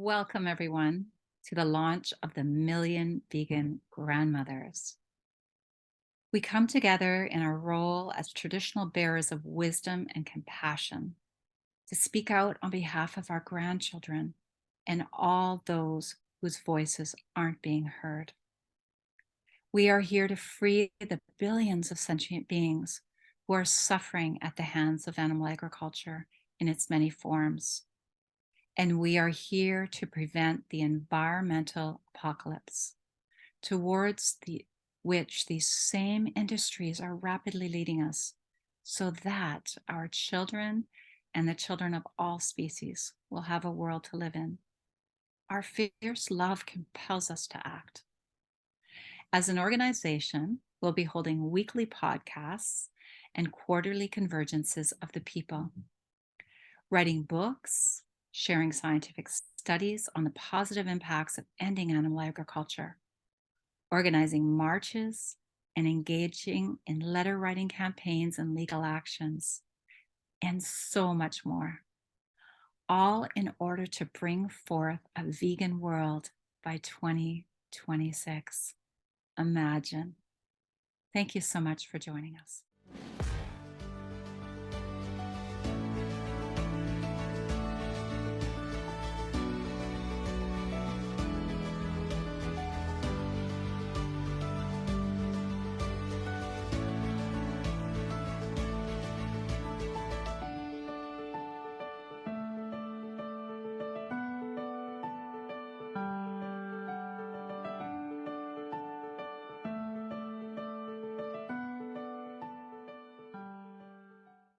Welcome, everyone, to the launch of the Million Vegan Grandmothers. We come together in our role as traditional bearers of wisdom and compassion to speak out on behalf of our grandchildren and all those whose voices aren't being heard. We are here to free the billions of sentient beings who are suffering at the hands of animal agriculture in its many forms. And we are here to prevent the environmental apocalypse towards which these same industries are rapidly leading us, so that our children and the children of all species will have a world to live in. Our fierce love compels us to act. As an organization, we'll be holding weekly podcasts and quarterly convergences of the people, writing books, sharing scientific studies on the positive impacts of ending animal agriculture, organizing marches, and engaging in letter writing campaigns and legal actions, and so much more, all in order to bring forth a vegan world by 2026. Imagine. Thank you so much for joining us.